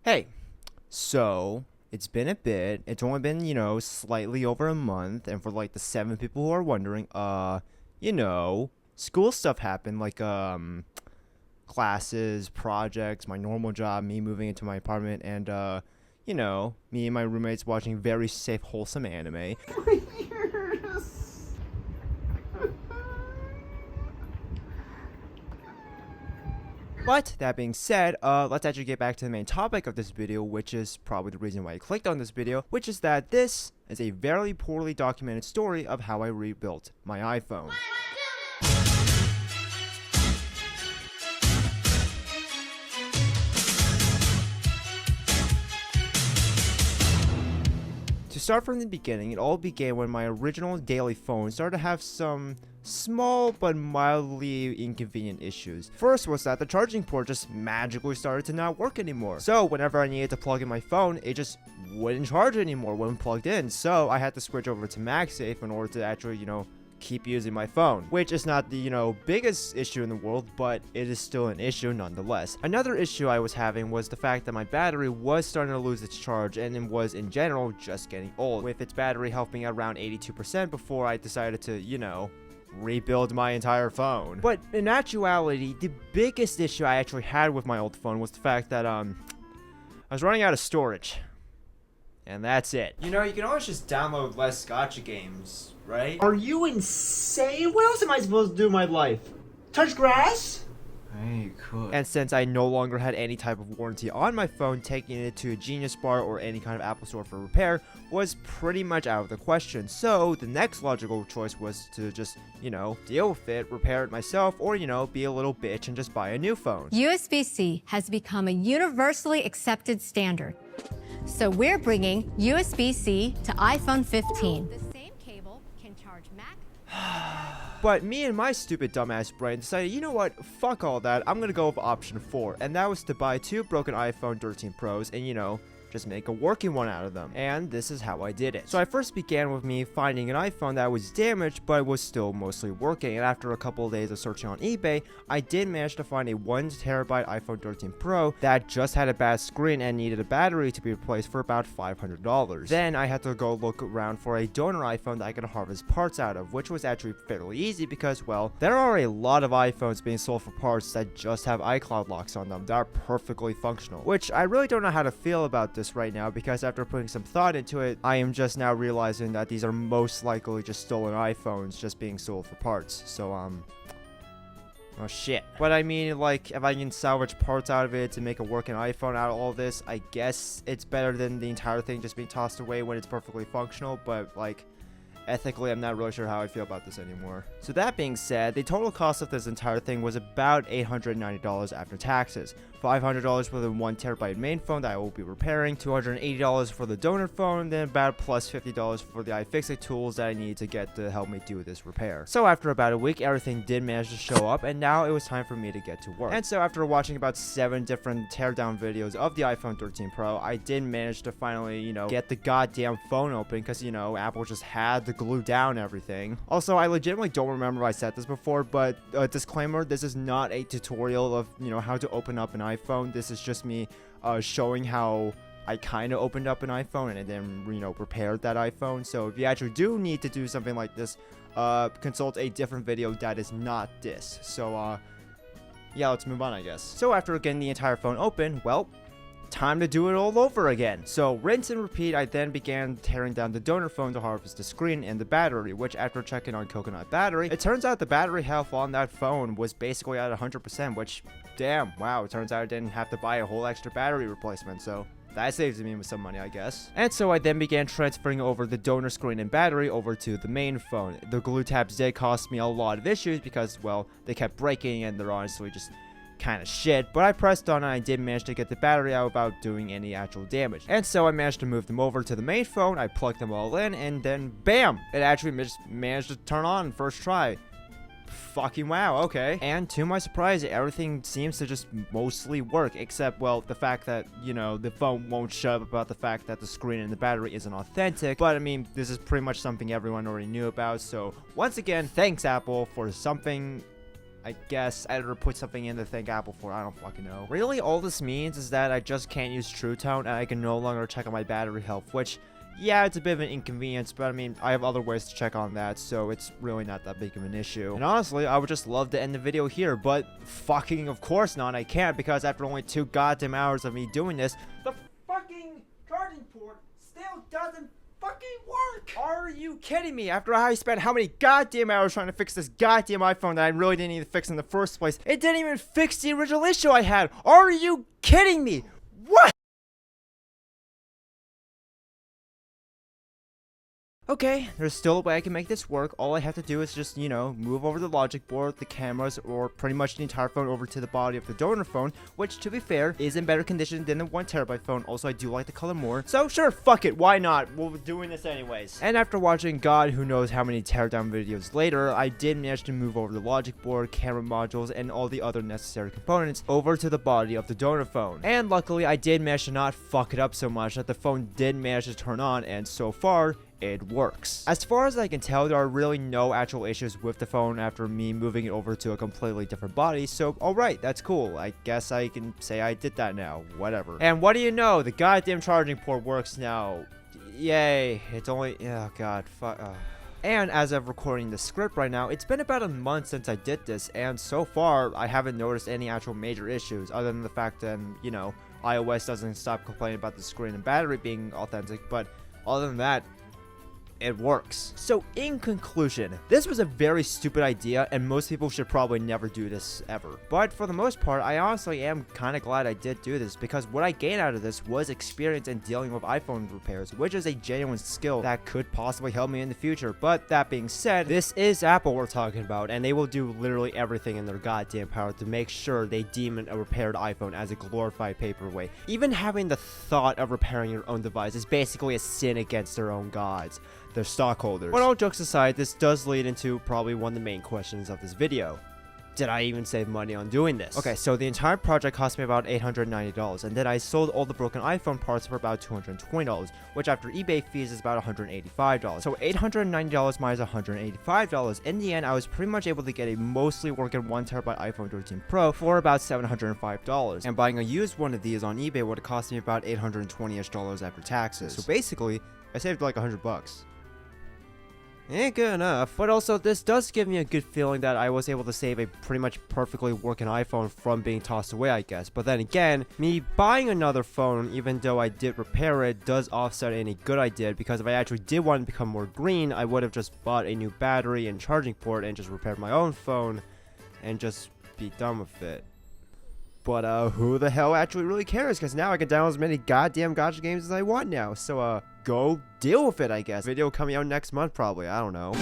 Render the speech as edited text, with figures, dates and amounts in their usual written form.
Hey, so it's been a bit. It's only been, slightly over a month. And for like the 7 people who are wondering, school stuff happened like, classes, projects, my normal job, me moving into my apartment, and, me and my roommates watching very safe, wholesome anime. But that being said, let's actually get back to the main topic of this video, which is probably the reason why I clicked on this video, which is that this is a very poorly documented story of how I rebuilt my iPhone. To start from the beginning, it all began when my original daily phone started to have some small but mildly inconvenient issues. First was that the charging port just magically started to not work anymore. So whenever I needed to plug in my phone, it just wouldn't charge anymore when plugged in. So I had to switch over to MagSafe in order to actually, keep using my phone, which is not the, biggest issue in the world, but it is still an issue nonetheless. Another issue I was having was the fact that my battery was starting to lose its charge, and it was in general just getting old, with its battery health being around 82% before I decided to, rebuild my entire phone. But in actuality, the biggest issue I actually had with my old phone was the fact that, I was running out of storage. And that's it. You can always just download less gotcha games, right? Are you insane? What else am I supposed to do in my life? Touch grass? Hey, cool. And since I no longer had any type of warranty on my phone, taking it to a Genius Bar or any kind of Apple store for repair was pretty much out of the question. So the next logical choice was to just, deal with it, repair it myself, or, be a little bitch and just buy a new phone. USB-C has become a universally accepted standard. So we're bringing USB-C to iPhone 15. The same cable can charge Mac. But me and my stupid dumbass brain decided, you know what, fuck all that, I'm gonna go with option 4, and that was to buy 2 broken iPhone 13 Pros and, just make a working one out of them. And this is how I did it. So I first began with me finding an iPhone that was damaged, but was still mostly working. And after a couple of days of searching on eBay, I did manage to find a 1TB iPhone 13 Pro that just had a bad screen and needed a battery to be replaced for about $500. Then I had to go look around for a donor iPhone that I could harvest parts out of, which was actually fairly easy because, well, there are a lot of iPhones being sold for parts that just have iCloud locks on them that are perfectly functional, which I really don't know how to feel about this right now, because after putting some thought into it, I am just now realizing that these are most likely just stolen iPhones just being sold for parts. So oh shit. But I mean, like, if I can salvage parts out of it to make a working iPhone out of all this, I guess it's better than the entire thing just being tossed away when it's perfectly functional. But like, ethically, I'm not really sure how I feel about this anymore. So that being said, the total cost of this entire thing was about $890 after taxes. $500 for the 1TB main phone that I will be repairing, $280 for the donor phone, then about plus $50 for the iFixit tools that I need to get to help me do this repair. So after about a week, everything did manage to show up, and now it was time for me to get to work. And so after watching about 7 different teardown videos of the iPhone 13 Pro, I did manage to finally, get the goddamn phone open, because, Apple just had to glue down everything. Also, I legitimately don't remember if I said this before, but disclaimer, this is not a tutorial of, how to open up an iPhone. This is just me showing how I kind of opened up an iPhone and then, repaired that iPhone. So if you actually do need to do something like this, consult a different video that is not this. So, yeah, let's move on, I guess. So after getting the entire phone open, well, time to do it all over again. So rinse and repeat, I then began tearing down the donor phone to harvest the screen and the battery, which after checking on Coconut Battery, it turns out the battery health on that phone was basically at 100%, which, damn, wow, it turns out I didn't have to buy a whole extra battery replacement, so that saves me some money, I guess. And so I then began transferring over the donor screen and battery over to the main phone. The glue tabs did cost me a lot of issues because, well, they kept breaking and they're honestly just kind of shit, but I pressed on and I did manage to get the battery out without doing any actual damage. And so I managed to move them over to the main phone, I plugged them all in, and then BAM! It actually just managed to turn on first try. Fucking wow, okay. And to my surprise, everything seems to just mostly work, except, well, the fact that, the phone won't shut up about the fact that the screen and the battery isn't authentic. But I mean, this is pretty much something everyone already knew about, so once again, thanks Apple for something I guess editor put something in to thank Apple for. I don't fucking know. Really, all this means is that I just can't use True Tone and I can no longer check on my battery health, which, yeah, it's a bit of an inconvenience, but I mean, I have other ways to check on that, so it's really not that big of an issue. And honestly, I would just love to end the video here, but fucking of course not, I can't, because after only 2 goddamn hours of me doing this, the fucking charging port still doesn't fucking work! Are you kidding me? After I spent how many goddamn hours trying to fix this goddamn iPhone that I really didn't need to fix in the first place, it didn't even fix the original issue I had! Are you kidding me? What? Okay, there's still a way I can make this work. All I have to do is just, you know, move over the logic board, the cameras, or pretty much the entire phone over to the body of the donor phone, which, to be fair, is in better condition than the 1TB phone. Also, I do like the color more. So, sure, fuck it, why not? We're doing this anyways. And after watching God who knows how many teardown videos later, I did manage to move over the logic board, camera modules, and all the other necessary components over to the body of the donor phone. And luckily, I did manage to not fuck it up so much that the phone did manage to turn on, and so far, it works. As far as I can tell, there are really no actual issues with the phone after me moving it over to a completely different body, so alright, that's cool. I guess I can say I did that now, whatever. And what do you know, the goddamn charging port works now. Yay, it's only, oh god, fuck. And as of recording the script right now, it's been about a month since I did this, and so far, I haven't noticed any actual major issues, other than the fact that, you know, iOS doesn't stop complaining about the screen and battery being authentic, but other than that, it works. So in conclusion, this was a very stupid idea and most people should probably never do this ever. But for the most part, I honestly am kind of glad I did do this because what I gained out of this was experience in dealing with iPhone repairs, which is a genuine skill that could possibly help me in the future. But that being said, this is Apple we're talking about and they will do literally everything in their goddamn power to make sure they deem a repaired iPhone as a glorified paperweight. Even having the thought of repairing your own device is basically a sin against their own gods, their stockholders. But all jokes aside, this does lead into probably one of the main questions of this video. Did I even save money on doing this? Okay, so the entire project cost me about $890, and then I sold all the broken iPhone parts for about $220, which after eBay fees is about $185. So $890 minus $185. In the end, I was pretty much able to get a mostly working 1TB iPhone 13 Pro for about $705. And buying a used one of these on eBay would have cost me about $820-ish after taxes. So basically, I saved like $100. Ain't good enough. But also, this does give me a good feeling that I was able to save a pretty much perfectly working iPhone from being tossed away, I guess. But then again, me buying another phone, even though I did repair it, does offset any good I did, because if I actually did want to become more green, I would have just bought a new battery and charging port and just repaired my own phone and just be done with it. But who the hell actually really cares? Because now I can download as many goddamn gacha games as I want now. So go deal with it, I guess. Video coming out next month probably. I don't know.